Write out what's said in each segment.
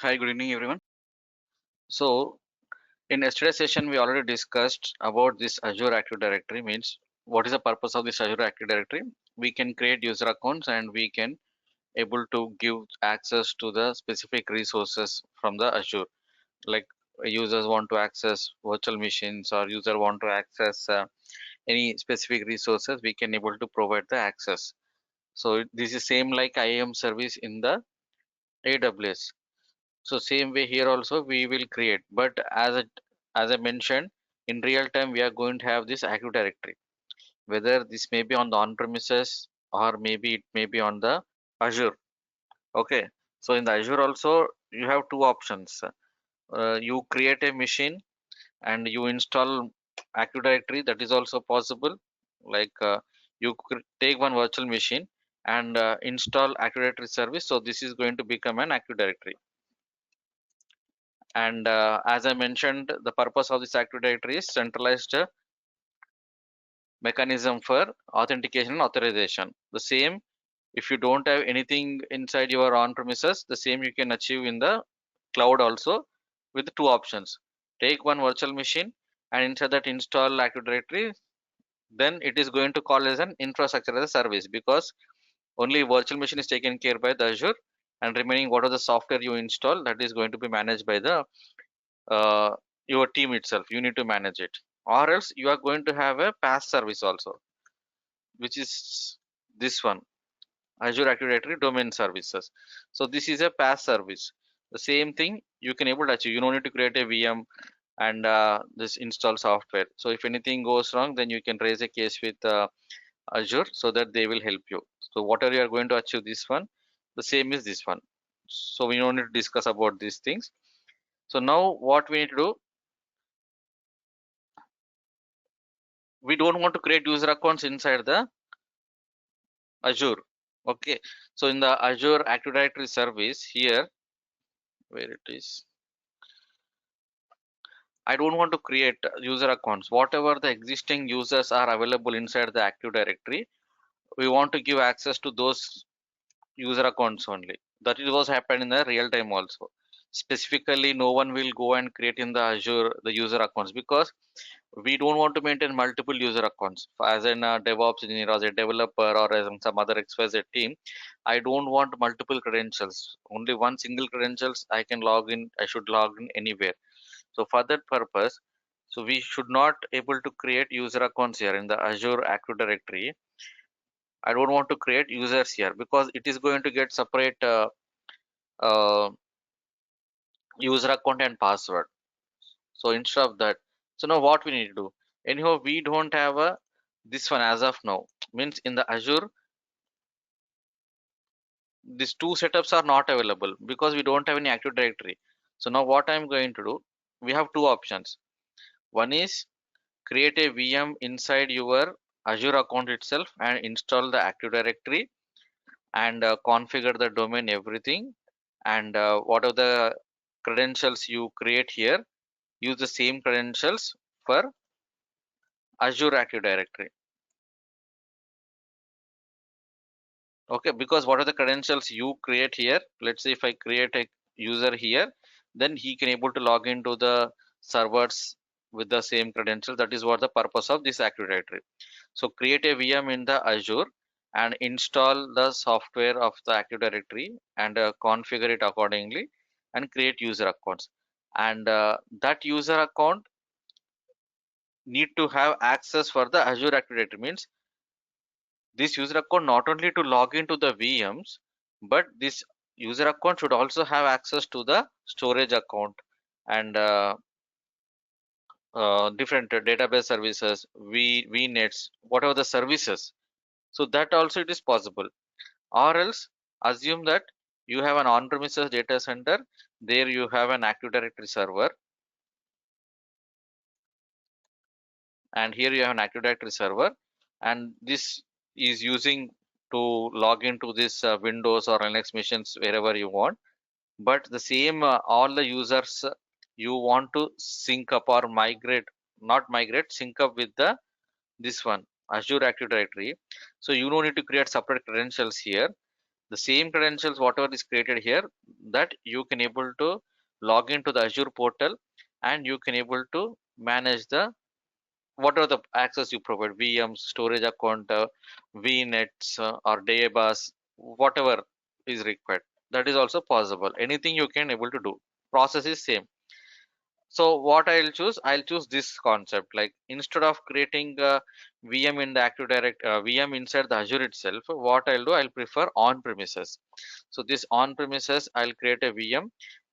Hi, good evening, everyone. So, in yesterday's session, we already discussed about this Azure Active Directory. Means what is the purpose of this Azure Active Directory? We can create user accounts and we can able to give access to the specific resources from the Azure. Like users want to access virtual machines or user want to access any specific resources, we can able to provide the access. So this is same like IAM service in the AWS. So same way here also we will create, but as I mentioned, in real time we are going to have this Active Directory. Whether this may be on the on-premises or maybe it may be on the Azure. Okay. So in the Azure also you have two options. You create a machine and you install Active Directory. That is also possible. Like you take one virtual machine and install Active Directory service. So this is going to become an Active Directory. And as I mentioned, the purpose of this Active Directory is centralized mechanism for authentication and authorization. The same, if you don't have anything inside your on-premises, the same you can achieve in the cloud also with two options. Take one virtual machine and inside that install Active Directory. Then it is going to call as an infrastructure as a service because only virtual machine is taken care by the Azure, and remaining what are the software you install, that is going to be managed by the uh, your team itself. You need to manage it, or else you are going to have a PaaS service also, which is this one, Azure Active Directory Domain Services. So this is a PaaS service. The same thing you can able to achieve. You don't need to create a VM and this install software. So if anything goes wrong, then you can raise a case with Azure so that they will help you. So whatever you are going to achieve this one, the same is this one. So we don't need to discuss about these things. So now what we need to do, we don't want to create user accounts inside the Azure. Okay. So in the Azure Active Directory service here, where it is, I don't want to create user accounts. Whatever the existing users are available inside the Active Directory, we want to give access to those user accounts only. That is what's happened in the real time also. Specifically, no one will go and create in the Azure the user accounts because we don't want to maintain multiple user accounts. As in a DevOps engineer, as a developer, or as in some other XYZ team, I don't want multiple credentials. Only one single credentials I can log in. I should log in anywhere. So for that purpose, so we should not able to create user accounts here in the Azure Active Directory. I don't want to create users here because it is going to get separate uh, user account and password. So instead of that, so now what we need to do? Anyhow, we don't have a this one as of now. Means in the Azure, these two setups are not available because we don't have any Active Directory. So now what I'm going to do? We have two options. One is create a VM inside your Azure account itself and install the Active Directory and configure the domain everything, and what are the credentials you create here, use the same credentials for Azure Active Directory. Okay, because what are the credentials you create here, let's say if I create a user here, then he can able to log into the servers with the same credentials. That is what the purpose of this Active Directory. So create a VM in the Azure and install the software of the Active Directory and configure it accordingly and create user accounts. And that user account need to have access for the Azure Active Directory. Means this user account not only to log into the VMs, but this user account should also have access to the storage account and different database services, VNets, whatever the services. So that also it is possible. Or else assume that you have an on-premises data center, there you have an Active Directory server, and here you have an Active Directory server, and this is using to log into this Windows or Linux machines wherever you want. But the same all the users you want to sync up or migrate, not migrate, sync up with the this one Azure Active Directory. So you don't need to create separate credentials here. the same credentials whatever is created here, that you can able to log into the Azure portal, and you can able to manage the whatever the access you provide, VMs, storage account, VNets, or database, whatever is required. That is also possible. Anything you can able to do. Process is same. So what I'll choose this concept. Like instead of creating a VM in the Active Direct VM inside the Azure itself, what I'll do, I'll prefer on premises. So this on premises, I'll create a VM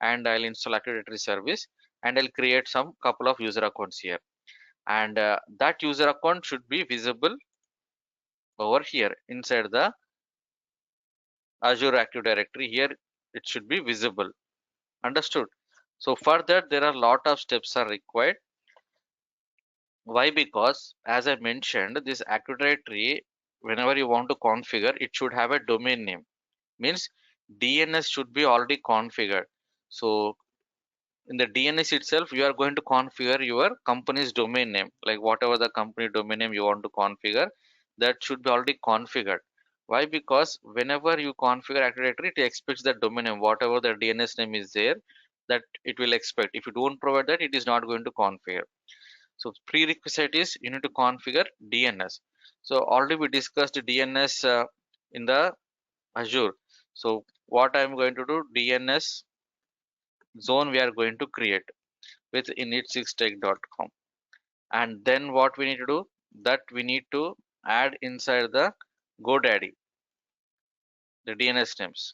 and I'll install Active Directory service, and I'll create some couple of user accounts here, and that user account should be visible over here inside the Azure Active Directory. Here it should be visible. Understood? So for that, there are a lot of steps are required. Why? Because as I mentioned, this Active Directory, whenever you want to configure, it should have a domain name. Means DNS should be already configured. So in the DNS itself, you are going to configure your company's domain name, like whatever the company domain name you want to configure, that should be already configured. Why? Because whenever you configure Active Directory, it expects that domain name, whatever the DNS name is there, that it will expect. If you don't provide that, it is not going to configure. So prerequisite is you need to configure DNS. So already we discussed DNS in the Azure. So what I'm going to do, DNS zone we are going to create with init6tech.com, and then what we need to do, that we need to add inside the GoDaddy the DNS names,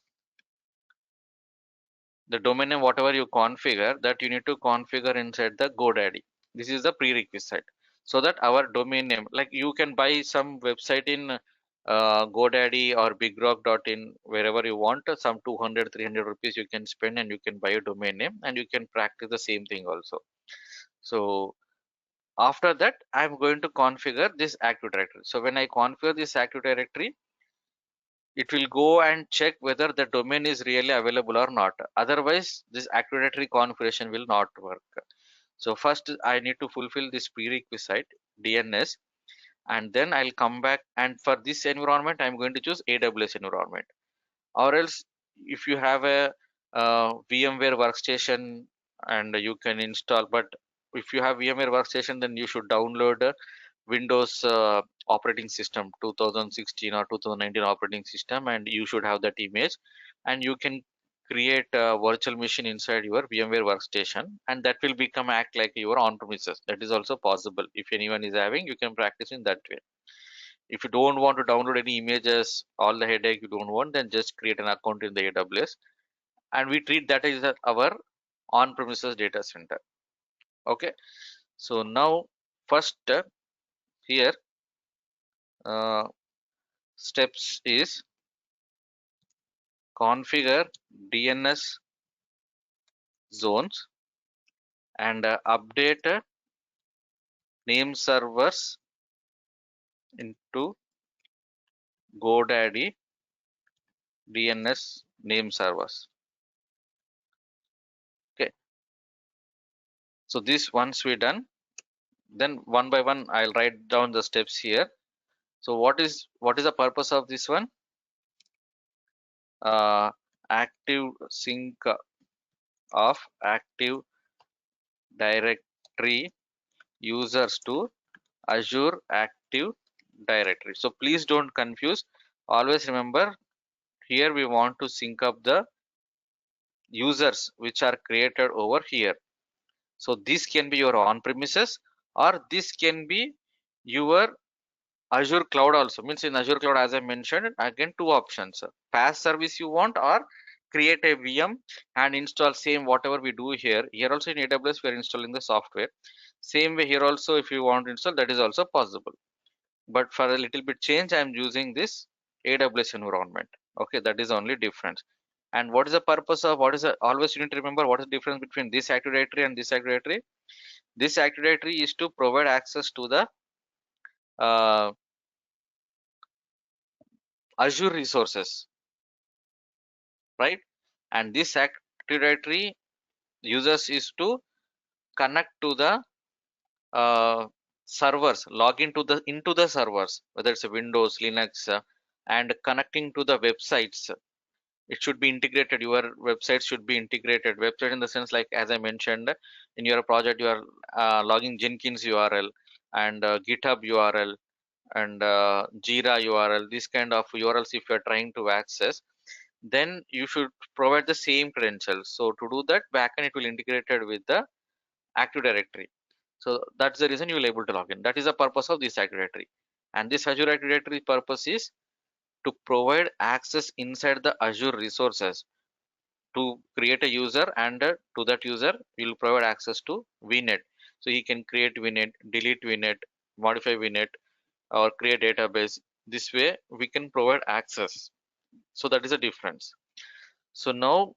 the domain name whatever you configure, that you need to configure inside the GoDaddy. This is the prerequisite, so that our domain name, like you can buy some website in GoDaddy or bigrock.in, wherever you want, some 200 300 rupees you can spend and you can buy a domain name, and you can practice the same thing also. So after that, I'm going to configure this Active Directory. So when I configure this Active Directory, it will go and check whether the domain is really available or not. Otherwise, this Active Directory configuration will not work. So first I need to fulfill this prerequisite DNS, and then I'll come back, and for this environment I'm going to choose AWS environment. Or else if you have a VMware workstation and you can install, but if you have VMware workstation, then you should download Windows operating system 2016 or 2019 operating system, and you should have that image, and you can create a virtual machine inside your VMware workstation, and that will become act like your on premises. That is also possible. If anyone is having, you can practice in that way. If you don't want to download any images, all the headache you don't want, then just create an account in the AWS, and we treat that as our on premises data center. Okay, so now first here uh, steps is configure DNS zones and update name servers into GoDaddy DNS name servers. Okay, so this once we done, then one by one I'll write down the steps here. So what is the purpose of this one? Active sync of Active Directory users to Azure Active Directory. So please don't confuse. Always remember, here we want to sync up the users which are created over here. So this can be your on premises, or this can be your Azure cloud also. Means in Azure cloud, as I mentioned, again two options: PaaS service you want, or create a VM and install same whatever we do here. Here also in AWS we are installing the software. Same way here also, if you want to install, that is also possible. But for a little bit change, I am using this AWS environment. Okay, that is only difference. And what is the purpose of, what is the, always you need to remember what is the difference between this Active Directory and this Active Directory. This Active Directory is to provide access to the uh, Azure resources, right? And this Active Directory users is to connect to the servers, log into the servers, whether it's a Windows, Linux, and connecting to the websites. it should be integrated. Your website should be integrated. Website in the sense, like as I mentioned, in your project you are logging Jenkins URL and GitHub URL and Jira URL, this kind of URLs if you are trying to access, then you should provide the same credentials. So to do that, backend it will integrated with the Active Directory. So that's the reason you will able to log in. That is the purpose of this Active Directory. And this Azure Active Directory purpose is to provide access inside the Azure resources to create a user, and to that user we will provide access to VNet. So he can create VNet, delete VNet, modify VNet, or create database. This way we can provide access. So that is a difference. So now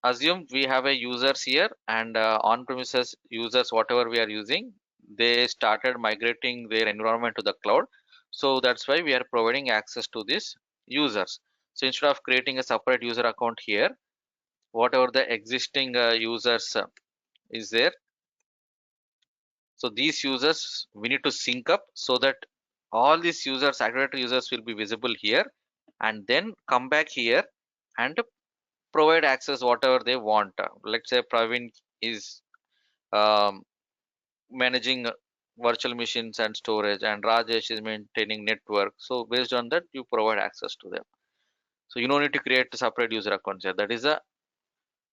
assume we have a users here, and on-premises users whatever we are using, they started migrating their environment to the cloud. So that's why we are providing access to these users. So instead of creating a separate user account here, whatever the existing users is there, so these users we need to sync up so that all these users, aggregator users, will be visible here, and then come back here and provide access whatever they want. Let's say Praveen is um, managing virtual machines and storage, and Rajesh is maintaining network. So based on that you provide access to them. So you don't need to create a separate user accounts here. That is a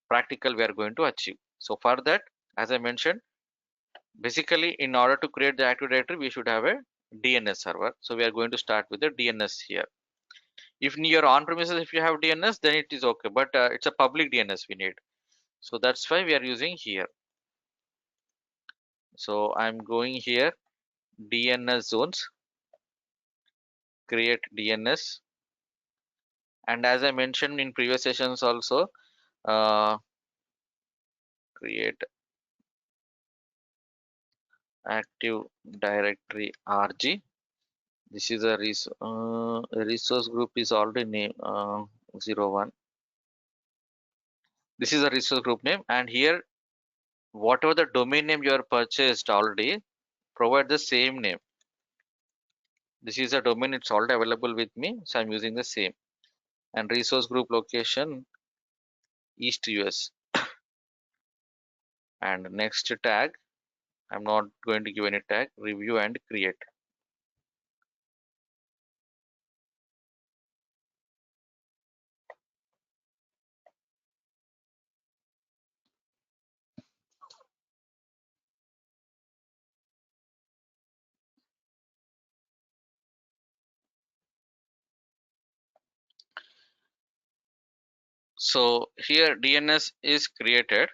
practical we are going to achieve. So for that, as I mentioned, basically in order to create the Active Directory we should have a DNS server. So we are going to start with the DNS here. If in your on premises if you have DNS, then it is okay, but it's a public DNS we need. So that's why we are using here. So I'm going here, DNS zones, create DNS, and as I mentioned in previous sessions also, uh, create Active Directory RG. This is a resource group is already named 01. This is a resource group name, and here whatever the domain name you are purchased already, provide the same name. This is a domain, it's already available with me, so I'm using the same. And resource group location East US, and next tag, I'm not going to give any tag, review and create. So here DNS is created.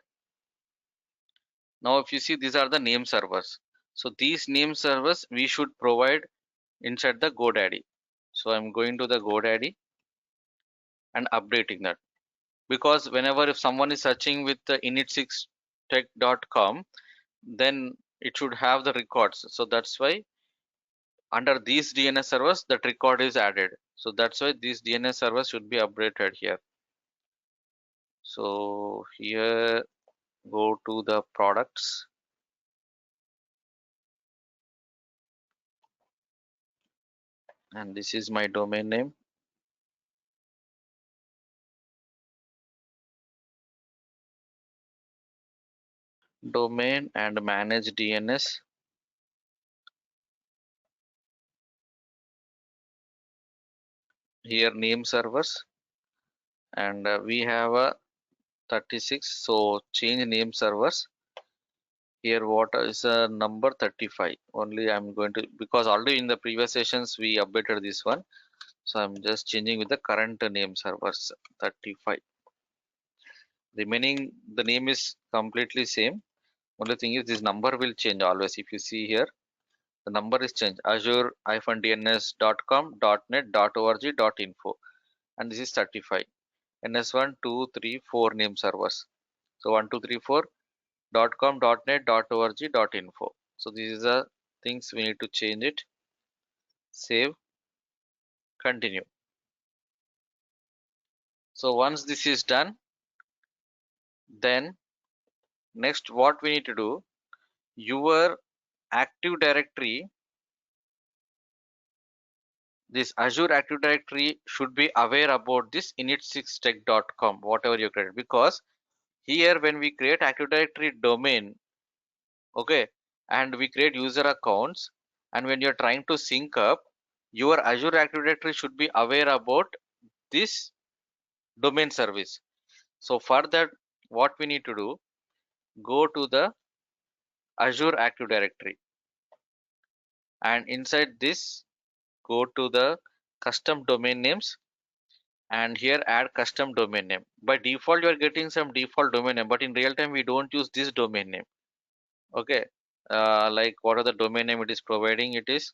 Now if you see, these are the name servers. So these name servers we should provide inside the GoDaddy. So I'm going to the GoDaddy and updating that, because whenever if someone is searching with the init6tech.com, then it should have the records. So that's why under these DNS servers that record is added. So that's why these DNS servers should be updated here. So here, go to the products, and this is my domain name, domain, and manage DNS. Here name servers, and we have a 36, so change name servers. Here what is number 35 only. I'm going to, because already in the previous sessions we updated this one, so I'm just changing with the current name servers 35. Remaining the name is completely same. Only thing is this number will change always. If you see here, the number is changed, azure-dns.com.net.org.info, and this is 35. ns1 2 3 4 name servers. So 1 2 3 4 .com.net.org.info. So these is the things we need to change it. Save, continue. So once this is done, then next what we need to do, your Active Directory this Azure Active Directory should be aware about this init6tech.com, whatever you create, because here when we create Active Directory domain, okay, and we create user accounts, and when you're trying to sync up, your Azure Active Directory should be aware about this domain service. So for that, what we need to do, go to the Azure Active Directory, and inside this, go to the custom domain names, and here add custom domain name. By default, you are getting some default domain name, but in real time, we don't use this domain name. Okay, like what are the domain name it is providing? It is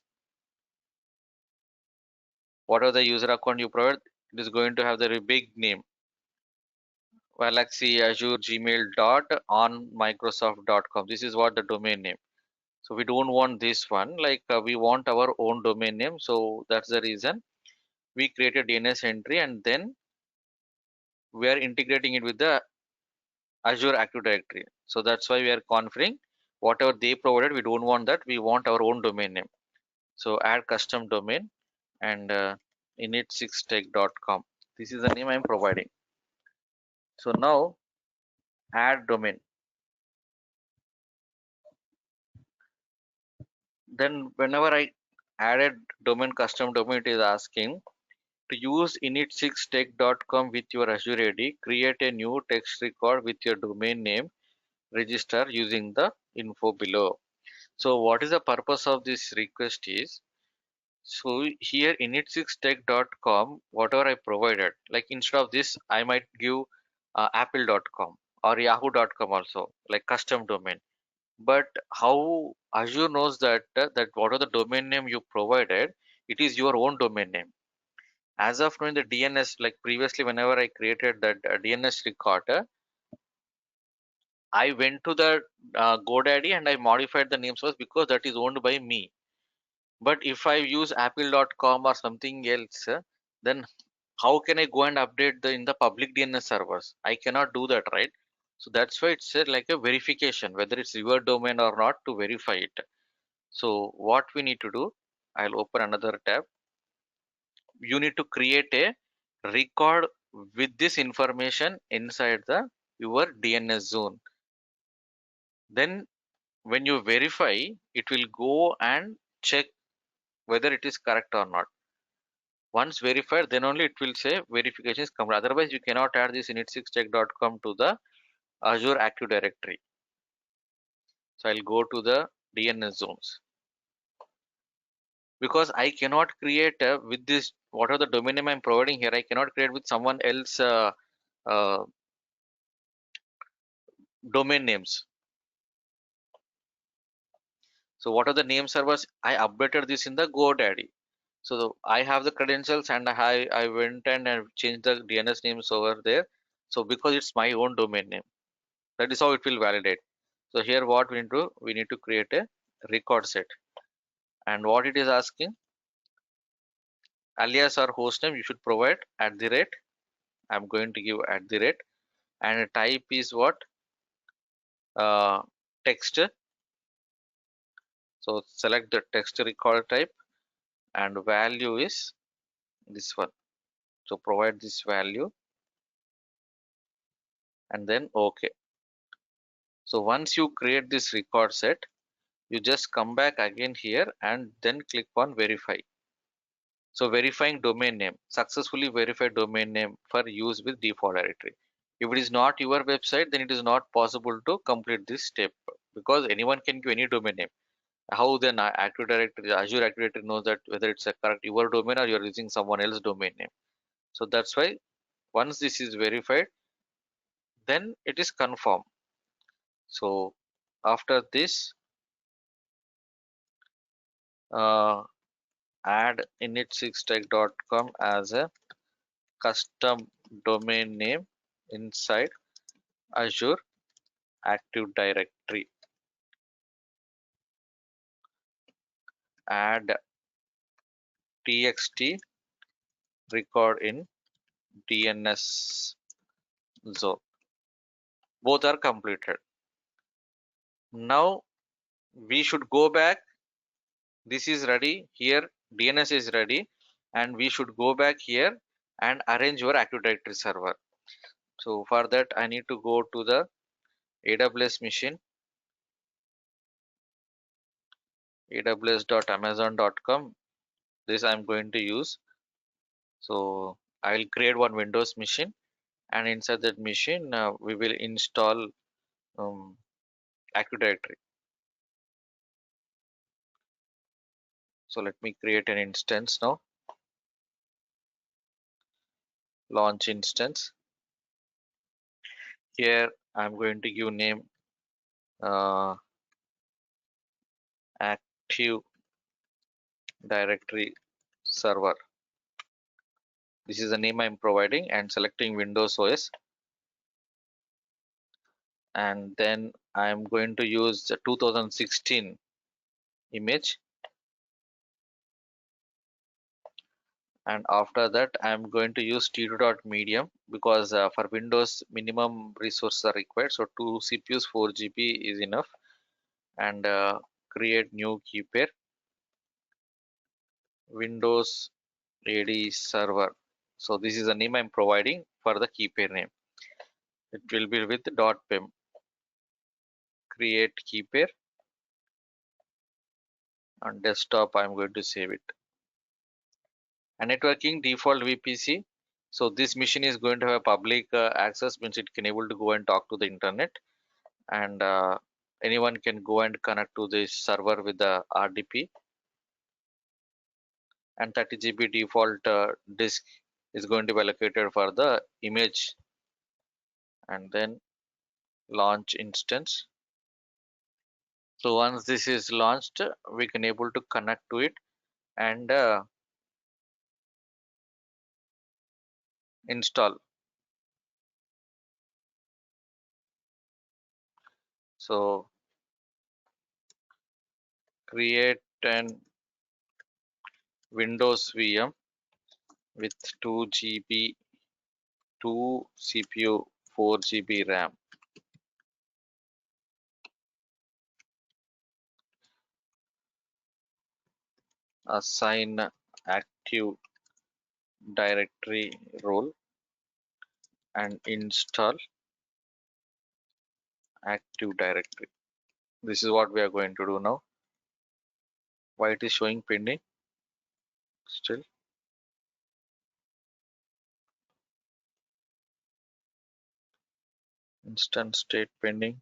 whatever the user account you provide, it is going to have the big name. Galaxy Azure Gmail dot on Microsoft.com. This is what the domain name. So we don't want this one. Like we want our own domain name. So that's the reason we create a DNS entry, and then we are integrating it with the Azure Active Directory. So that's why we are configuring whatever they provided. We don't want that. We want our own domain name. So add custom domain, and init6tech.com. This is the name I'm providing. So now add domain. Then whenever I added domain, custom domain, it is asking to use init6tech.com with your Azure AD, create a new text record with your domain name, register using the info below. So what is the purpose of this request is, so here init6tech.com, whatever I provided, like instead of this, I might give apple.com or yahoo.com also, like custom domain. But how Azure knows that that whatever the domain name you provided, it is your own domain name. As of now in the DNS, like previously, whenever I created that DNS record, I went to the GoDaddy and I modified the name source because that is owned by me. But if I use apple.com or something else, then how can I go and update the in the public DNS servers? I cannot do that, right? So that's why it's like a verification, whether it's your domain or not, to verify it. So what we need to do, I'll open another tab. You need to create a record with this information inside the your DNS zone. Then when you verify, it will go and check whether it is correct or not. Once verified, then only it will say verification is complete. Otherwise, you cannot add this init6tech.com to the Azure Active Directory. So I'll go to the DNS zones, because I cannot create with this whatever the domain name I'm providing here. I cannot create with someone else uh, domain names. So what are the name servers? I updated this in the GoDaddy. So I have the credentials, and I went and I changed the DNS names over there. So because it's my own domain name, that is how it will validate. So here what we need to do, we need to create a record set, and what it is asking, alias or hostname you should provide at the rate. I'm going to give at the rate, and type is what, uh, text. So select the text record type, and value is this one. So provide this value, and then OK. So once you create this record set, you just come back again here and then click on verify. So verifying domain name, successfully verified domain name for use with default directory. If it is not your website, then it is not possible to complete this step, because anyone can give any domain name. How then Active Directory, Azure Active Directory knows that whether it's a correct your domain or you're using someone else's domain name. So that's why once this is verified, then it is confirmed. So after this, uh, add init6tech.com as a custom domain name inside Azure Active Directory. Add txt record in DNS zone. Both are completed. Now we should go back. This is ready. Here DNS is ready, and we should go back here and arrange your Active Directory server. So for that I need to go to the AWS machine, aws.amazon.com. This I'm going to use. So I will create one Windows machine, and inside that machine we will install um, Active Directory. So let me create an instance now. Launch instance. Here I'm going to give name uh, Active Directory Server. This is the name I'm providing, and selecting Windows OS, and then I'm going to use the 2016 image, and after that I'm going to use t2.medium because for Windows minimum resources are required, so 2 CPUs 4 GB is enough. And create new key pair, Windows AD server. So this is the name I'm providing for the key pair name. It will be with .pem. Create key pair. On desktop I'm going to save it. And networking default VPC. So this machine is going to have a public access, means it can able to go and talk to the internet, and anyone can go and connect to this server with the RDP. And 30 GB default disk is going to be allocated for the image. And then launch instance. So once this is launched, we can able to connect to it and install. So create an Windows VM with 2 GB, 2 CPU, 4 GB RAM. Assign Active Directory role and install Active Directory. This is what we are going to do now. Why it is showing pending still? Instance state pending.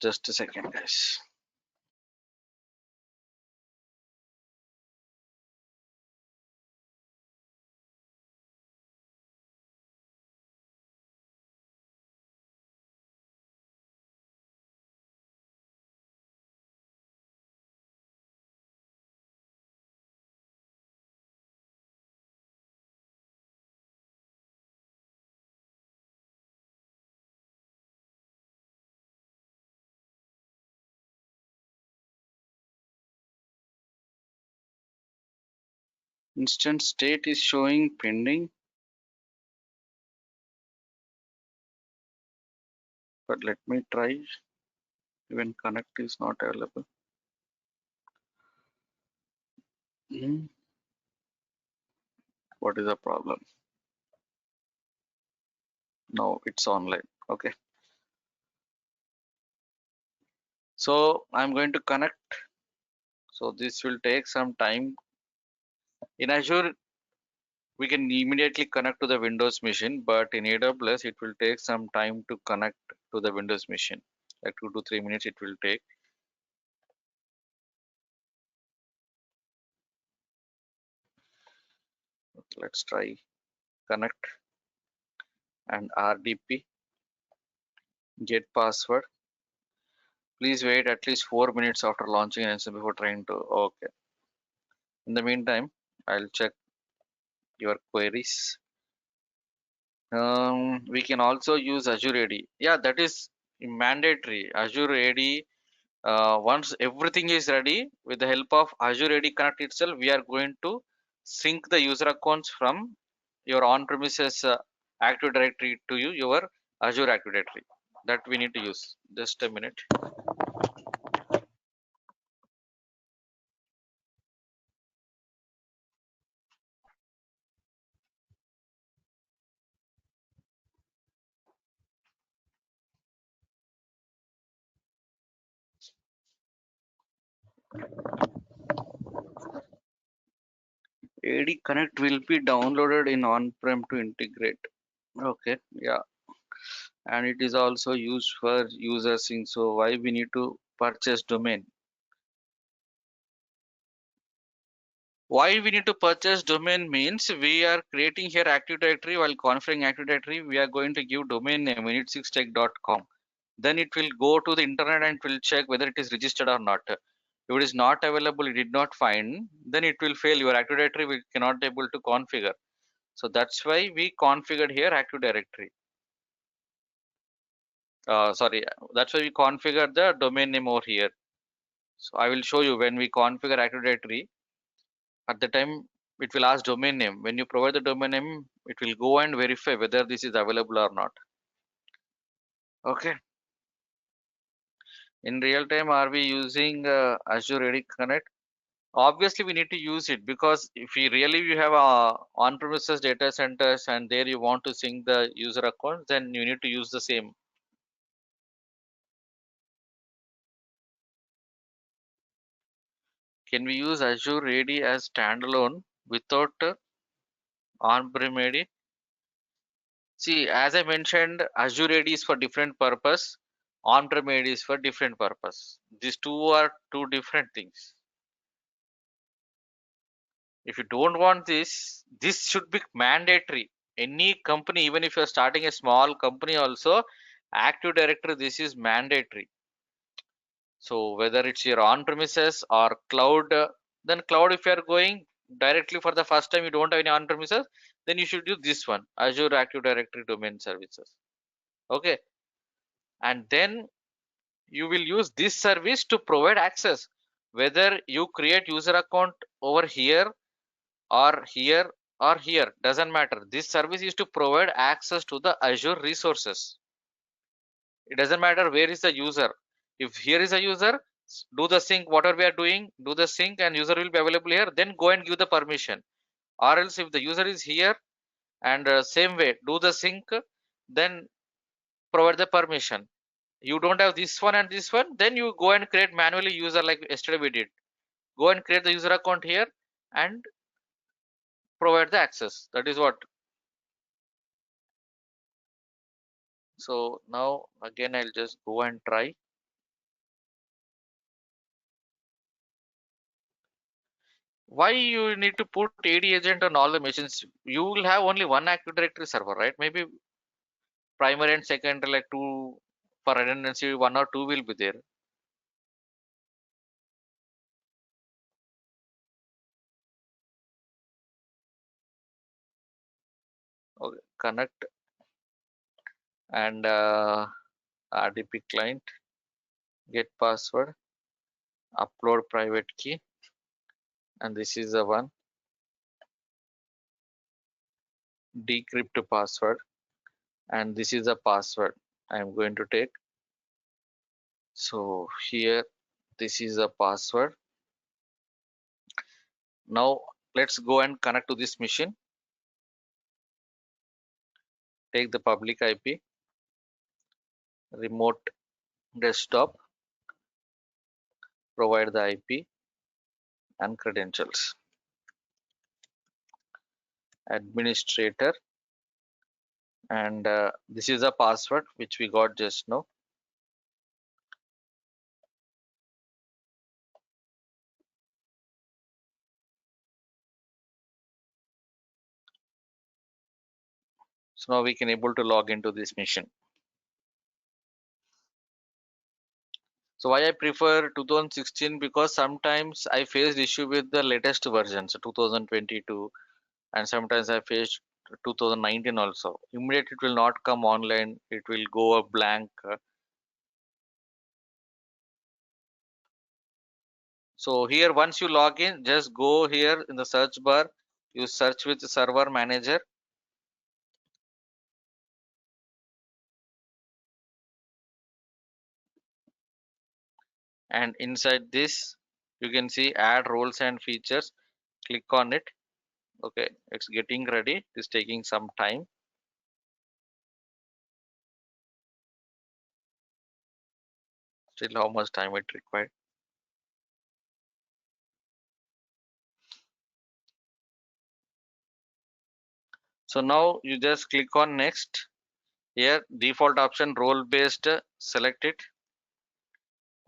Just a second, guys. Instance state is showing pending, but let me try. Even connect is not available. What is the problem? No, it's online. Okay. So I'm going to connect. So this will take some time. In Azure, we can immediately connect to the Windows machine, but in AWS, it will take some time to connect to the Windows machine. Like 2 to 3 minutes it will take. Let's try connect and RDP, get password. Please wait at least 4 minutes after launching an instance before trying to. Okay. In the meantime, I'll check your queries. We can also use Azure AD. Yeah, that is mandatory. Azure AD. Once everything is ready, with the help of Azure AD Connect itself, we are going to sync the user accounts from your on-premises Active Directory to your Azure Active Directory. That we need to use. Just a minute. AD Connect will be downloaded in on-prem to integrate. Okay, yeah, and it is also used for user sync. So why we need to purchase domain? Why we need to purchase domain means we are creating here Active Directory. While configuring Active Directory, we are going to give domain name init6tech.com. Then it will go to the internet and it will check whether it is registered or not. If it is not available, it did not find, then it will fail. Your Active Directory we cannot able to configure. So that's why we configured here Active Directory. Sorry, that's why we configured the domain name over here. So I will show you when we configure Active Directory. At the time, it will ask domain name. When you provide the domain name, it will go and verify whether this is available or not. Okay. In real time, are we using Azure AD Connect? Obviously, we need to use it because if we really you have on-premises data centers and there you want to sync the user accounts, then you need to use the same. Can we use Azure AD as standalone without on-prem AD? See, as I mentioned, Azure AD is for different purpose, on-prem AD is for different purpose. These two are two different things. If you don't want this, this should be mandatory. Any company, even if you're starting a small company also, Active Directory, this is mandatory. So whether it's your on-premises or cloud, then cloud if you are going directly for the first time, you don't have any on-premises, then you should use this one, Azure Active Directory Domain Services. Okay, and then you will use this service to provide access. Whether you create user account over here or here or here, doesn't matter. This service is to provide access to the Azure resources. It doesn't matter where is the user. If here is a user, do the sync, whatever we are doing, do the sync and user will be available here, then go and give the permission. Or else if the user is here and same way, do the sync, then provide the permission. You don't have this one and this one, then you go and create manually user like yesterday we did. Go and create the user account here and provide the access. That is what. So now again, I'll just go and try. Why you need to put AD agent on all the machines? You will have only one Active Directory server, right? Maybe primary and secondary, like two for redundancy, one or two will be there. Okay, connect and RDP client, get password, upload private key, and this is the one, decrypt password, and this is the password I am going to take. So here, this is the password. Now let's go and connect to this machine. Take the public IP, remote desktop, provide the IP and credentials. Administrator, and this is a password which we got just now. So now we can able to log into this machine. So why I prefer 2016, because sometimes I faced issue with the latest version, so 2022, and sometimes I faced 2019 also. Immediately it will not come online, it will go a blank. So here once you log in, just go here in the search bar, you search with server manager, and inside this you can see add roles and features. Click on it. Okay, it's getting ready. It's taking some time. Still, how much time it required? So now you just click on next. Here default option role based, select it,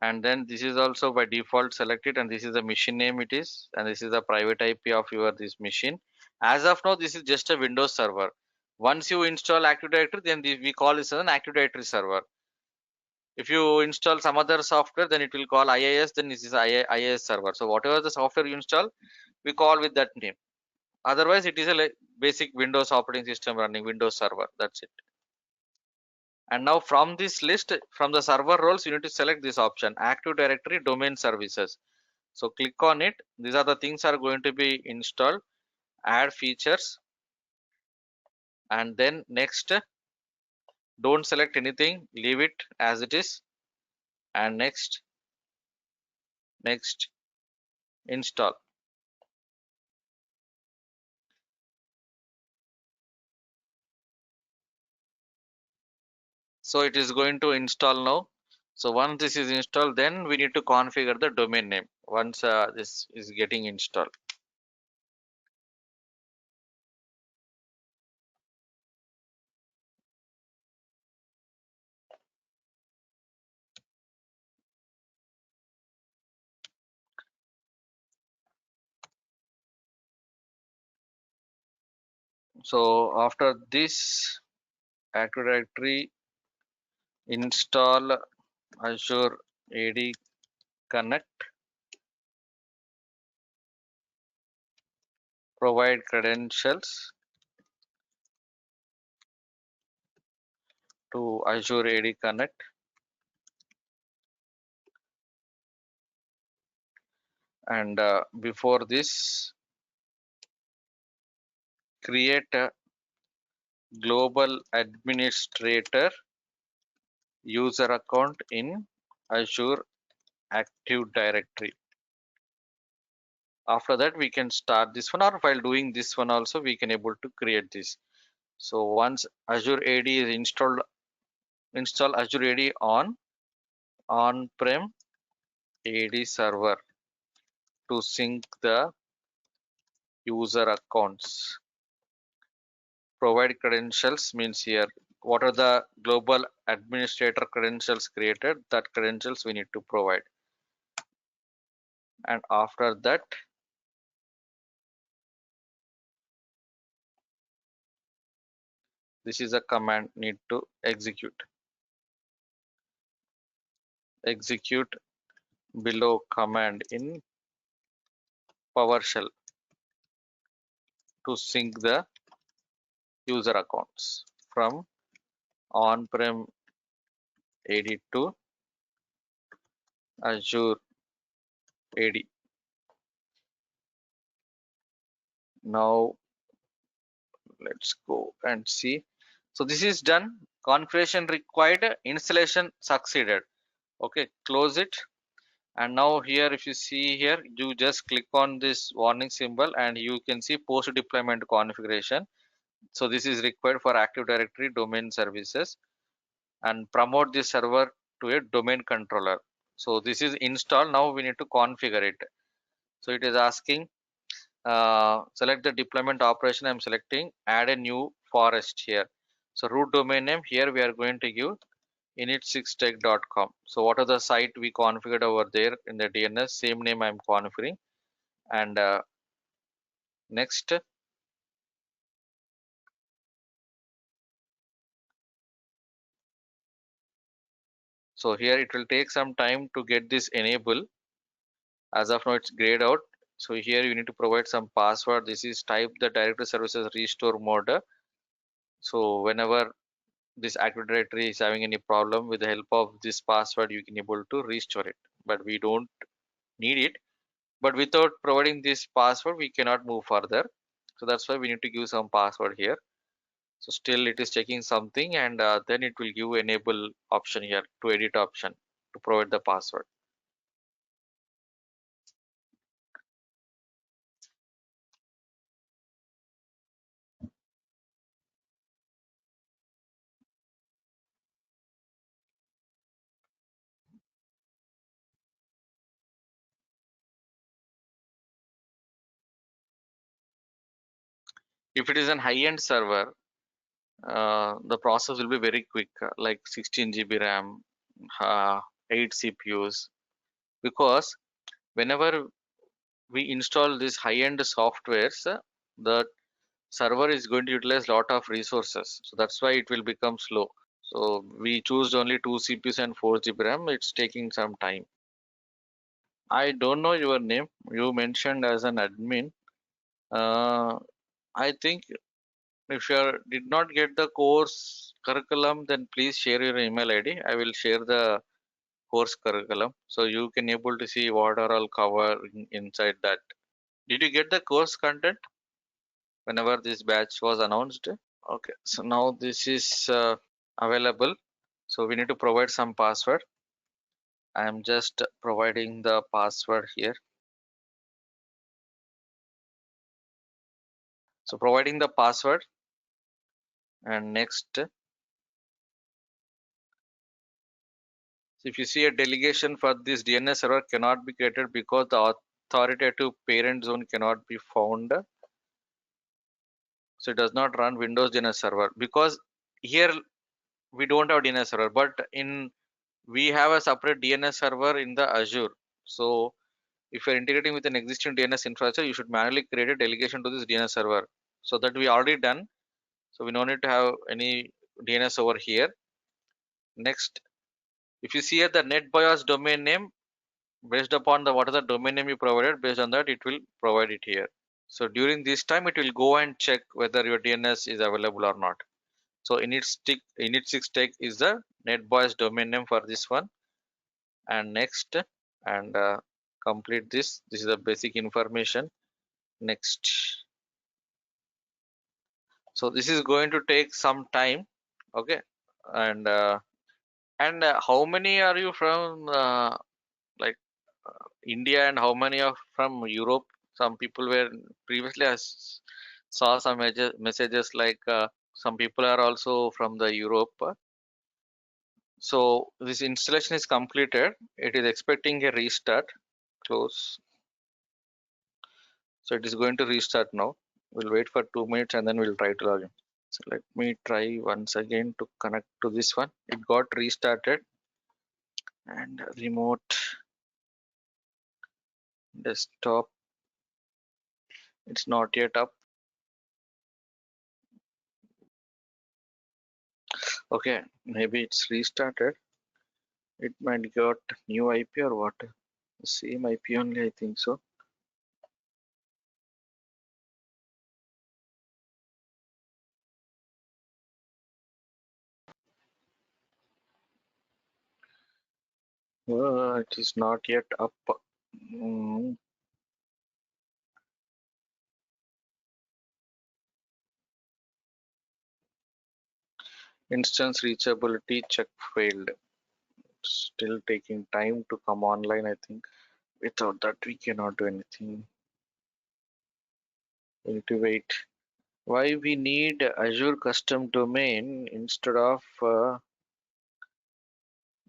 and then this is also by default selected, and this is the machine name it is, and this is the private IP of your this machine. As of now this is just a Windows server. Once you install Active Directory, then we call this as an Active Directory server. If you install some other software, then it will call IIS, then this is IIS server. So whatever the software you install, we call with that name. Otherwise it is a basic Windows operating system running Windows server. That's it. And now from this list, from the server roles, you need to select this option, Active Directory Domain Services. So click on it. These are the things are going to be installed. Add features, and then next, don't select anything, leave it as it is, and next, next, install. So it is going to install now. So once this is installed, then we need to configure the domain name once this is getting installed. So after this Active Directory, install Azure AD Connect, provide credentials to Azure AD Connect, and before this create a global administrator user account in Azure Active Directory. After that we can start this one, or while doing this one also we can able to create this. So once Azure AD is installed, install Azure AD on-prem AD server to sync the user accounts. Provide credentials means here what are the global administrator credentials created, that credentials we need to provide. And after that this is a command need to execute below command in PowerShell to sync the user accounts from on-prem AD to Azure AD. Now let's go and see. So this is done. Configuration required, installation succeeded. Okay, close it. And now here if you see here, you just click on this warning symbol and you can see post deployment configuration. So this is required for Active Directory domain services, and promote this server to a domain controller. So this is installed. Now we need to configure it. So it is asking select the deployment operation. I'm selecting add a new forest here. So root domain name here we are going to give init6tech.com. So what are the site we configured over there in the DNS, same name I'm configuring. And next, so here it will take some time to get this enable. As of now it's grayed out. So here you need to provide some password. This is type the directory services restore mode. So whenever this Active Directory is having any problem, with the help of this password you can able to restore it, but we don't need it. But without providing this password we cannot move further. So that's why we need to give some password here. So still it is checking something, and then it will give enable option here to edit option to provide the password. If it is an high-end server, the process will be very quick, like 16 GB RAM, 8 CPUs, because whenever we install these high-end softwares, the server is going to utilize lot of resources, so that's why it will become slow. So we choose only 2 CPUs and 4 GB RAM. It's taking some time. I don't know your name. You mentioned as an admin. uh, I think if you did not get the course curriculum, then please share your email ID. I will share the course curriculum so you can able to see what are all covered inside that. Did you get the course content whenever this batch was announced? Okay, so now this is available. So we need to provide some password. I am just providing the password here. So providing the password, and next. So if you see a delegation for this DNS server cannot be created because the authoritative parent zone cannot be found. So it does not run Windows DNS server because here we don't have DNS server, but in we have a separate DNS server in the Azure. So if you're integrating with an existing DNS infrastructure, you should manually create a delegation to this DNS server. So that we already done. So we don't need to have any DNS over here. Next, if you see at the NetBIOS domain name, based upon the what is the domain name you provided, based on that it will provide it here. So during this time, it will go and check whether your DNS is available or not. So init6tech is the NetBIOS domain name for this one. And next, and complete this. This is the basic information. Next. So this is going to take some time. Okay. And how many are you from like India, and how many are from Europe? Some people were previously saw some messages like some people are also from the Europe. So this installation is completed. It is expecting a restart. Close. So it is going to restart now. We'll wait for 2 minutes and then we'll try to log in. So let me try once again to connect to this one. It got restarted, and remote desktop. It's not yet up. Okay, maybe it's restarted. It might got new IP or what? Same IP only, I think so. It is not yet up. Mm, Instance reachability check failed. Still taking time to come online, I think. Without that, we cannot do anything. We need to wait. Why we need Azure custom domain instead of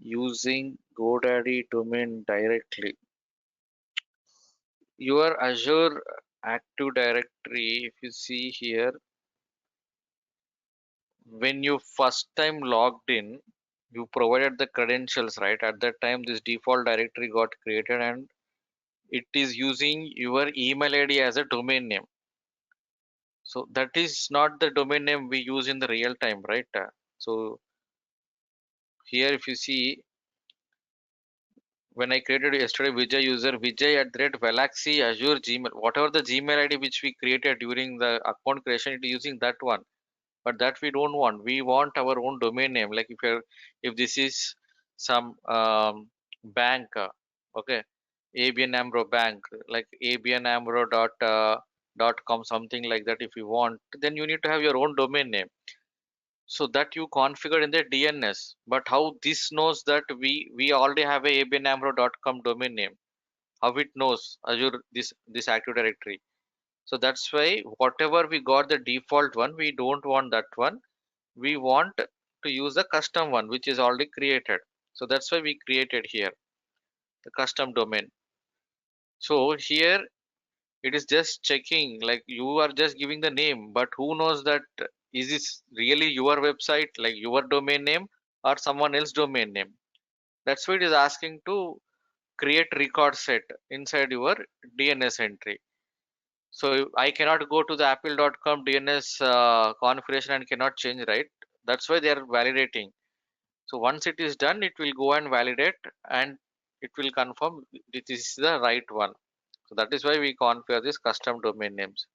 using GoDaddy domain directly? Your Azure Active Directory, if you see here, when you first time logged in, you provided the credentials, right? At that time, this default directory got created and it is using your email ID as a domain name. So that is not the domain name we use in the real time, right? So here, if you see, when I created yesterday Vijay user, Vijay at the rate Galaxy Azure Gmail, whatever the Gmail ID which we created during the account creation, it is using that one. But that we don't want. We want our own domain name. Like if this is some bank, okay, ABN AMRO bank, like ABN AMRO dot com, something like that. If you want, then you need to have your own domain name, so that you configure in the DNS. But how this knows that we already have a abnamro.com domain name? How it knows Azure this Active Directory? So that's why whatever we got the default one, we don't want that one. We want to use the custom one which is already created. So that's why we created here the custom domain. So here It is just checking, like you are just giving the name, but who knows that is this really your website, like your domain name, or someone else domain name. That's why it is asking to create record set inside your DNS entry. So I cannot go to the apple.com DNS configuration and cannot change, right? That's why they are validating. So once it is done, it will go and validate, and it will confirm this is the right one. So that is why we configure this custom domain names.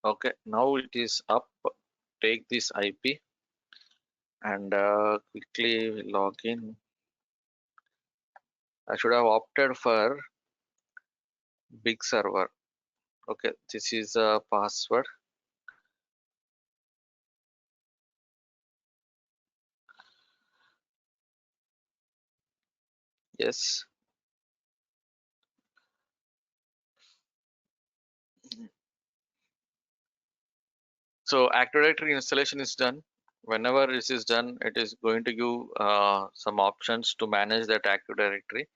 Okay, now it is up. Take this IP and quickly log in. I should have opted for big server. Okay, this is a password. Yes. So Active Directory installation is done. Whenever this is done, it is going to give some options to manage that Active Directory.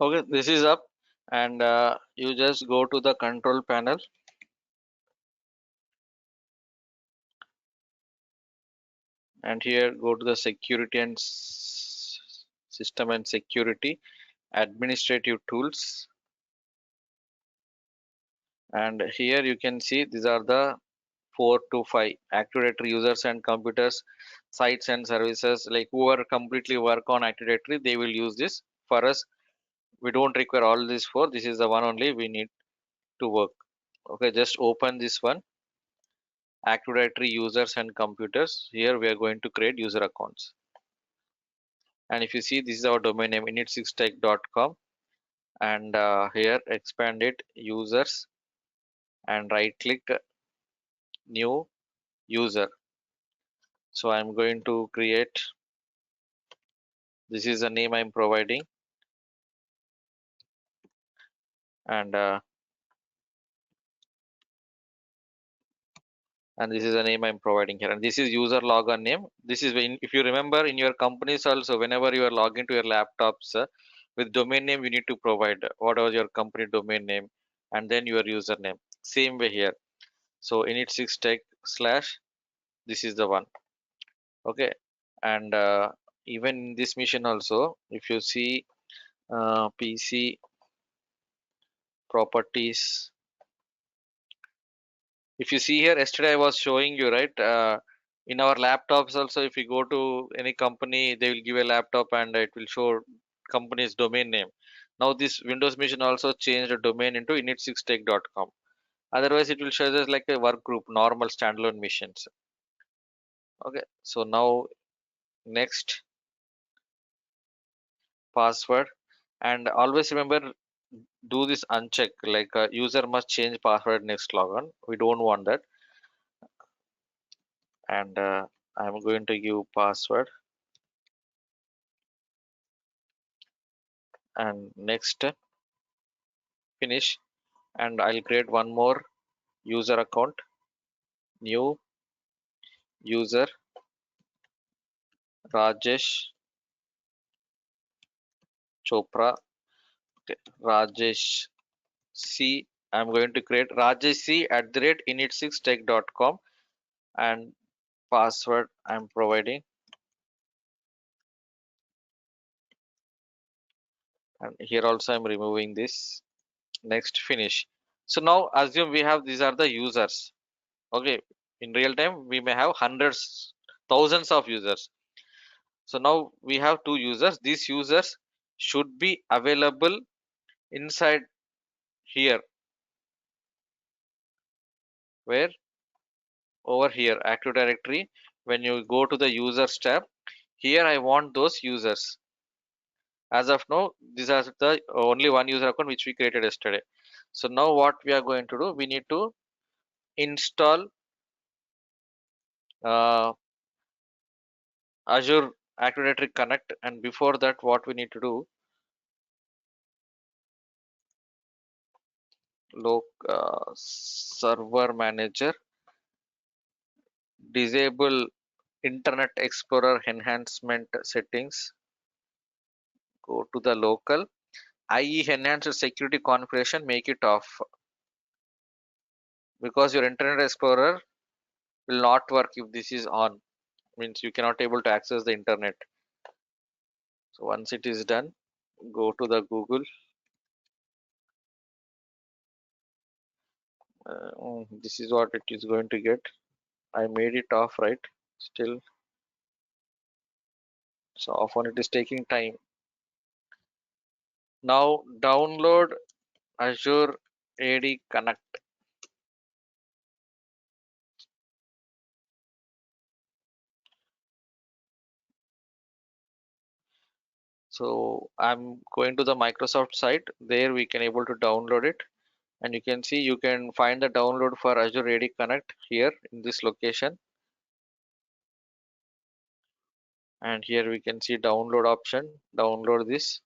Okay, this is up, and you just go to the control panel, and here go to the security and system and security, administrative tools, and here you can see these are the 4 to 5 Active Directory users and computers, sites and services. Like whoever completely work on Active Directory, they will use this. For us, we don't require all these four. This is the one only we need to work. Okay, just open this one, Active Directory users and computers. Here we are going to create user accounts. And if you see, this is our domain name, init6tech.com, and here expand it users and right click new user. So I'm going to create, this is the name I'm providing, and this is the name I'm providing here, and this is user login name. This is when, if you remember in your companies also, whenever you are logging to your laptops with domain name, you need to provide whatever your company domain name and then your username. Same way here. So init6tech slash, this is the one. Okay, and even in this mission also, if you see PC properties. If you see here, yesterday I was showing you, right? In our laptops also, if you go to any company, they will give a laptop and it will show company's domain name. Now this Windows machine also changed the domain into init6tech.com. Otherwise, it will show us like a work group, normal standalone missions. Okay, so now next password, and always remember do this uncheck, like user must change password next logon. We don't want that, and I'm going to give password and next finish, and I'll create one more user account, new user Rajesh Chopra. Okay, Rajesh C. I'm going to create Rajesh C at the rate init6tech.com, and password I'm providing, and here also I'm removing this. Next finish. So now assume we have these are the users. Okay, in real time we may have hundreds, thousands of users. So now we have two users. These users should be available inside here, where over here Active Directory. When you go to the users tab, here I want those users. As of now, these are the only one user account which we created yesterday. So now what we are going to do, we need to install uh, Azure Active Directory Connect, and before that what we need to do, server manager, disable Internet Explorer enhancement settings, go to the local IE enhanced security configuration, make it off, because your Internet Explorer will not work if this is on, means you cannot able to access the internet. So once it is done, go to the Google. This is what it is going to get. I made it off, right? Still, so often it is taking time. Now download Azure AD Connect. So I'm going to the Microsoft site. There we can able to download it, and you can see you can find the download for Azure AD Connect here in this location. And here we can see download option. Download this.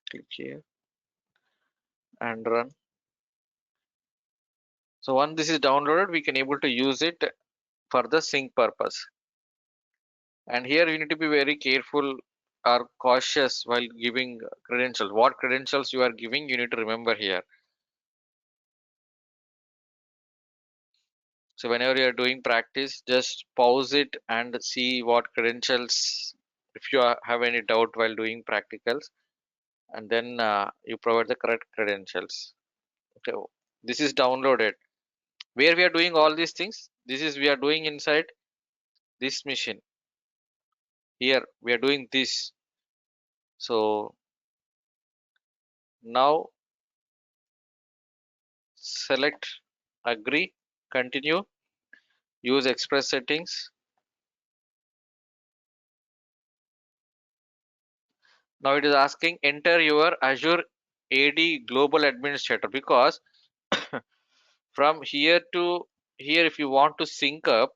Click here and run. So once this is downloaded, we can able to use it for the sync purpose. And here you need to be very careful or cautious while giving credentials. What credentials you are giving, you need to remember here. So whenever you are doing practice, just pause it and see what credentials, if you have any doubt while doing practicals, and then you provide the correct credentials. Okay, this is downloaded. Where we are doing all these things, this is we are doing inside this machine. Here we are doing this. So now select agree, continue, use express settings. Now it is asking enter your Azure AD global administrator, because from here to here, if you want to sync up,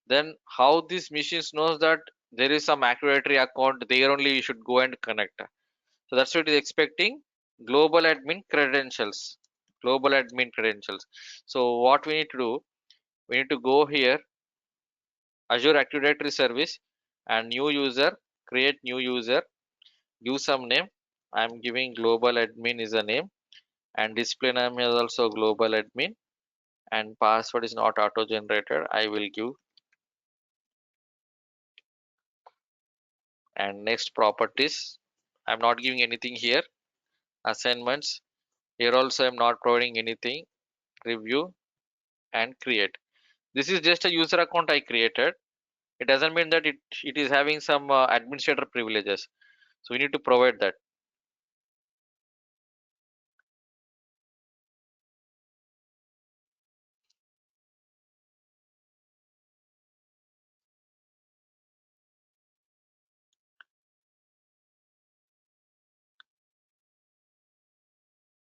then how these machines knows that there is some Active Directory account there, only you should go and connect. So that's what it is expecting, global admin credentials, global admin credentials. So what we need to do, we need to go here Azure Active Directory service and new user, create new user, give some name. I'm giving global admin is a name, and display name is also global admin. and password is not auto generated. I will give. And next properties, I'm not giving anything here. Assignments, here also I'm not providing anything. Review and create. This is just a user account I created. It doesn't mean that it is having some administrator privileges. So we need to provide that.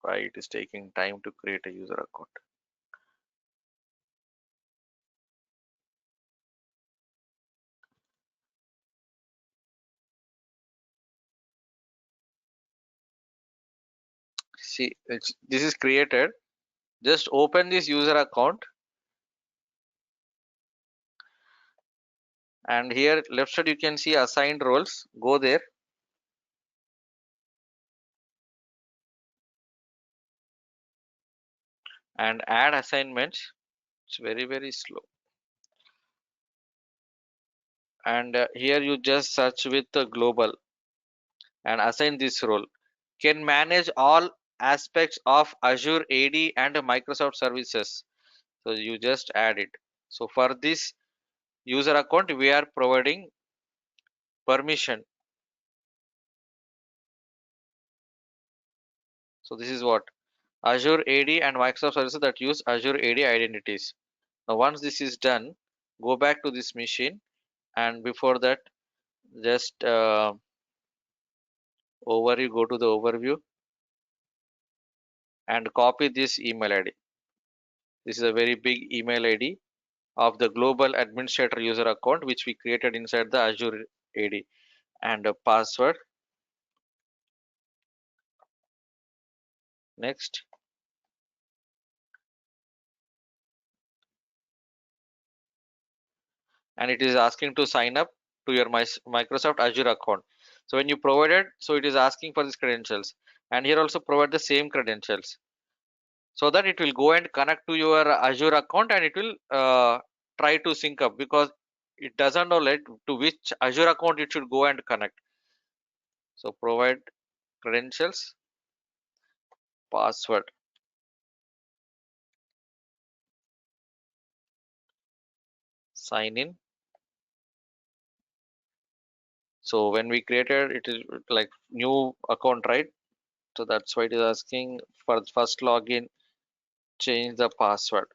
Why it is taking time to create a user account. See, this is created. Just open this user account, and here left side you can see assigned roles. Go there and add assignments. It's very slow. And here you just search with the global and assign this role. Can manage all aspects of Azure AD and Microsoft services. So you just add it. So for this user account we are providing permission. So this is what Azure AD and Microsoft services that use Azure AD identities. Now once this is done, go back to this machine, and before that just overview, go to the overview and copy this email ID. This is a very big email ID of the global administrator user account which we created inside the Azure AD, and a password. Next, and it is asking to sign up to your Microsoft Azure account. So when you provide it, so it is asking for these credentials, and here also provide the same credentials so that it will go and connect to your Azure account, and it will try to sync up because it doesn't know like to which Azure account it should go and connect. So provide credentials, password, sign in. So when we created it is like new account, right? So that's why it is asking for first login, change the password.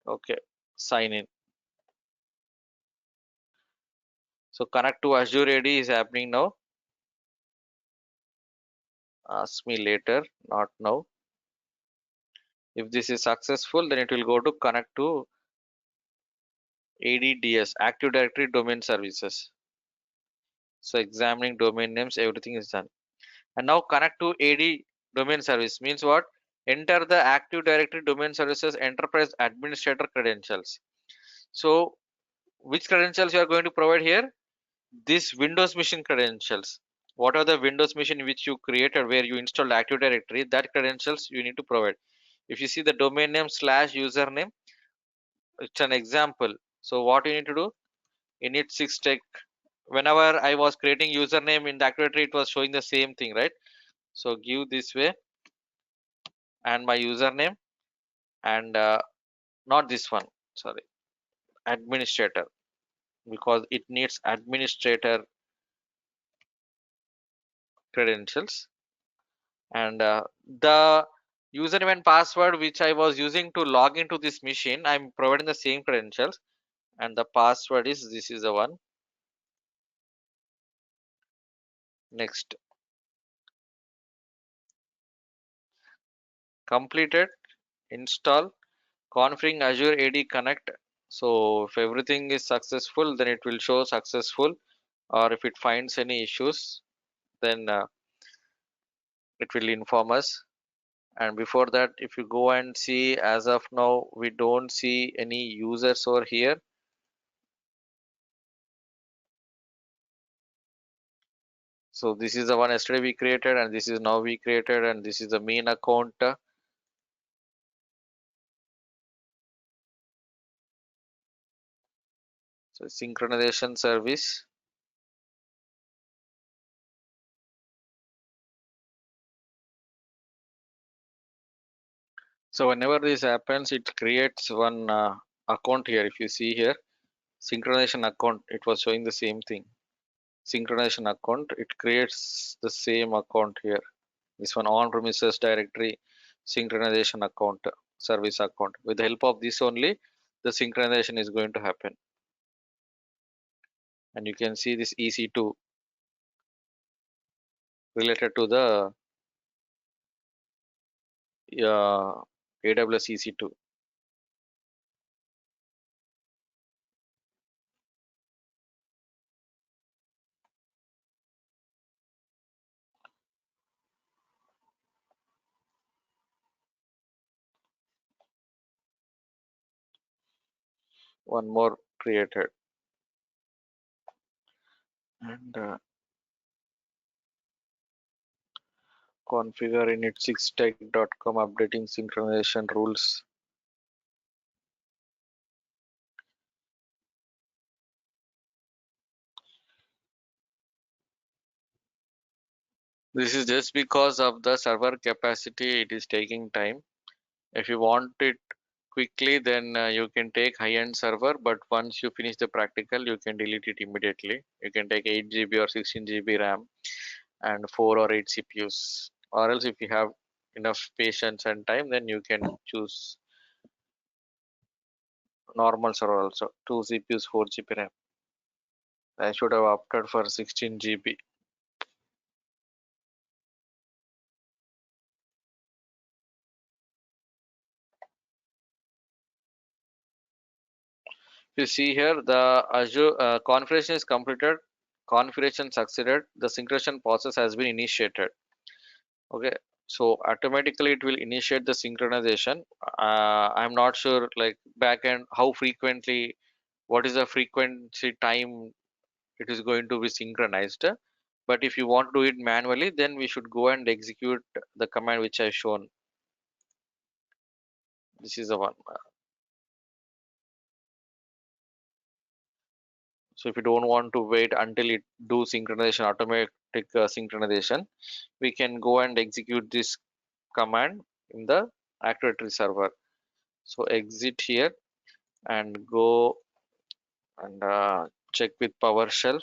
Okay, sign in. So connect to Azure AD is happening now. Ask me later, not now. If this is successful, then it will go to connect to ADDS, Active Directory Domain Services. So examining domain names, everything is done. And now connect to AD domain service means what? Enter the Active Directory Domain Services Enterprise Administrator credentials. So which credentials you are going to provide here? This Windows machine credentials. What are the Windows machine which you created where you installed Active Directory? That credentials you need to provide. If you see the domain name slash username, it's an example. So what you need to do? Init 6 tech. Whenever I was creating username in the Active Directory, it was showing the same thing, right? So give this way and my username, and not this one. Sorry, administrator, because it needs administrator credentials. And the username and password which I was using to log into this machine, I'm providing the same credentials, and the password is this is the one. Next, completed, install, configuring Azure AD Connect. So if everything is successful, then it will show successful, or if it finds any issues, then it will inform us. And before that, if you go and see, as of now we don't see any users over here. So this is the one yesterday we created, and this is now we created, and this is the main account. So synchronization service. So whenever this happens, it creates one account here. If you see here, synchronization account, it was showing the same thing. Synchronization account, it creates the same account here. This one on-premises directory synchronization account, service account. With the help of this only, the synchronization is going to happen. And you can see this EC2 related to the AWS EC2. One more created. And configure init6tech.com updating synchronization rules. This is just because of the server capacity, it is taking time. If you want it quickly, then you can take high-end server, but once you finish the practical, you can delete it immediately. You can take 8 GB or 16 GB RAM and 4 or 8 CPUs. Or else if you have enough patience and time, then you can choose normal server also, 2 CPUs, 4 GB RAM. I should have opted for 16 GB. You see here, the Azure configuration is completed, configuration succeeded, the synchronization process has been initiated. Okay, so automatically it will initiate the synchronization. I'm not sure like backend how frequently, what is the frequency time it is going to be synchronized. But if you want to do it manually, then we should go and execute the command which I shown. This is the one. So if you don't want to wait until it do synchronization, automatic synchronization, we can go and execute this command in the Active Directory server. So exit here and go and check with PowerShell.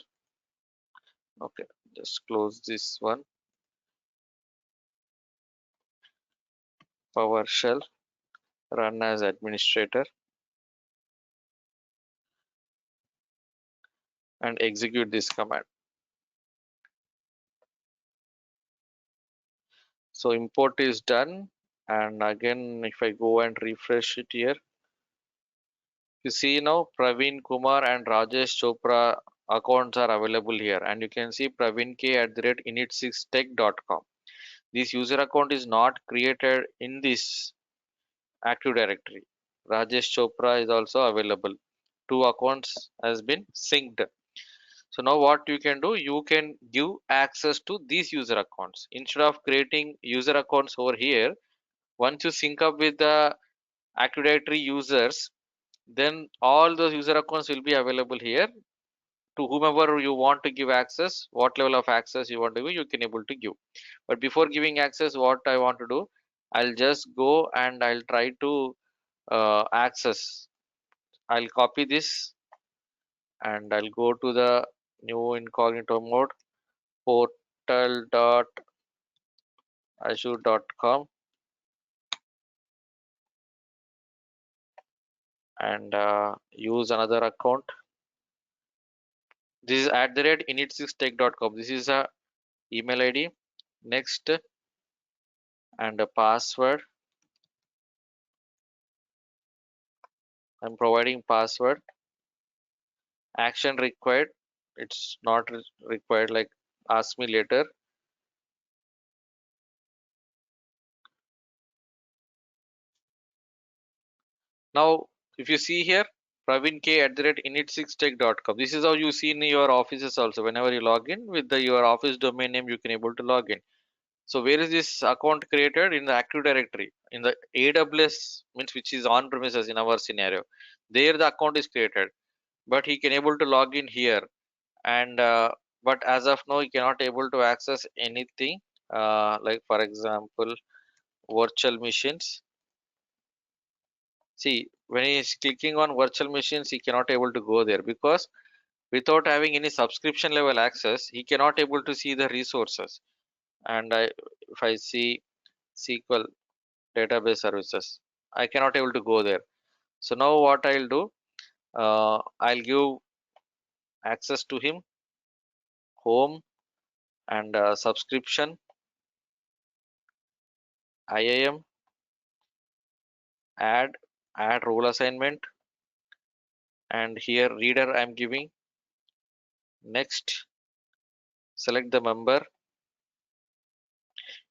Okay, just close this one. PowerShell, run as administrator and execute this command. So import is done, and again if I go and refresh it here, you see now Praveen Kumar and Rajesh Chopra accounts are available here, and you can see Praveen K at the rate init6tech.com. This user account is not created in this Active Directory. Rajesh Chopra is also available. Two accounts has been synced. So now what you can do, you can give access to these user accounts instead of creating user accounts over here. Once you sync up with the Active Directory users, then all those user accounts will be available here to whomever you want to give access. What level of access you want to give, you can able to give. But before giving access, what I want to do, I'll just go and I'll try to access. I'll copy this and I'll go to the new incognito mode, portal.azure.com, and use another account. This is at the rate init6tech.com. This is a email ID. Next, and a password. I'm providing password. Action required. It's not required, like ask me later. Now if you see here, Praveen K at the rate init6tech.com. This is how you see in your offices also. Whenever you log in with your office domain name, you can able to log in. So where is this account created? In the Active Directory, in the AWS, means which is on premises in our scenario. There the account is created. but he can able to log in here. And but as of now he cannot able to access anything, like for example virtual machines. See, when he is clicking on virtual machines, he cannot able to go there because without having any subscription level access, he cannot able to see the resources. And if I see SQL database services, I cannot able to go there. So now what I'll do, I'll give access to him, home, and subscription, IAM, add, add role assignment, and here reader I'm giving. Next, select the member.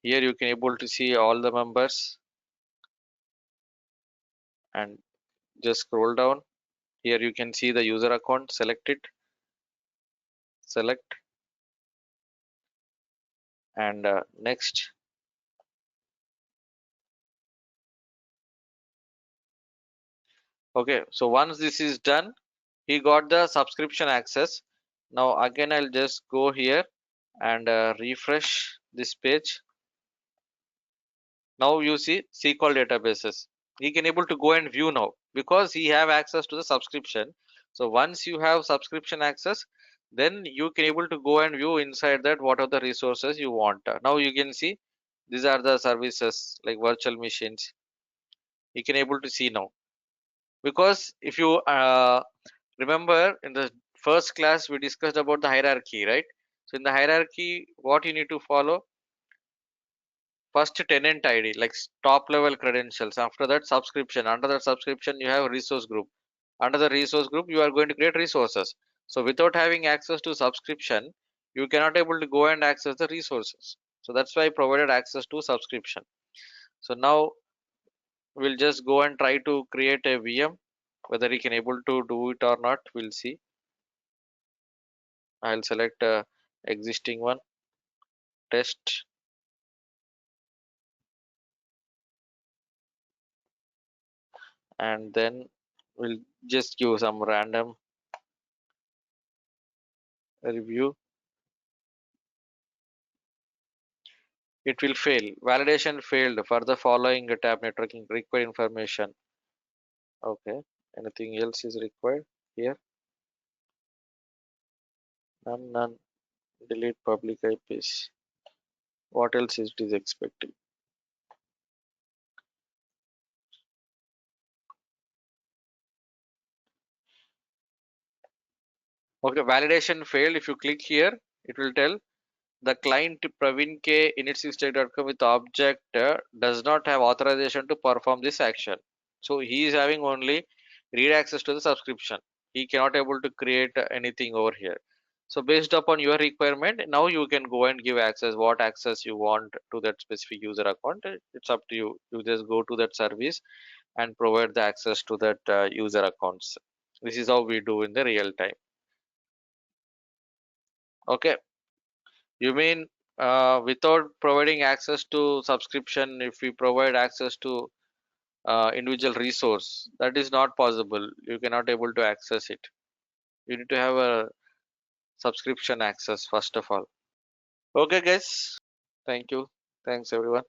Here you can able to see all the members, and just scroll down. Here you can see the user account, select it, select, and next. Okay, so once this is done, he got the subscription access. Now again I'll just go here and refresh this page. Now you see SQL databases. He can able to go and view now because he have access to the subscription. So once you have subscription access, then you can able to go and view inside that what are the resources you want. Now you can see these are the services like virtual machines. You can able to see now because if you remember in the first class we discussed about the hierarchy, right? So in the hierarchy, what you need to follow, first tenant ID like top level credentials, after that subscription, under that subscription you have resource group, under the resource group you are going to create resources. So without having access to subscription, you cannot able to go and access the resources. So that's why I provided access to subscription. So now we'll just go and try to create a VM. Whether you can able to do it or not, we'll see. I'll select existing one, test, and then we'll just give some random review. It will fail. Validation failed for the following tab networking required information. Okay. Anything else is required here? None, none. Delete public IPs. What else is it is expecting? Okay, validation failed. If you click here, it will tell the client Praveen K initsystem.com with object does not have authorization to perform this action. So he is having only read access to the subscription. He cannot able to create anything over here. So based upon your requirement, now you can go and give access, what access you want to that specific user account. It's up to you. You just go to that service and provide the access to that user accounts. This is how we do in the real time. Okay. You mean without providing access to subscription, if we provide access to individual resource, that is not possible. You cannot able to access it. You need to have a subscription access first of all. Okay, guys. Thank you. Thanks, everyone.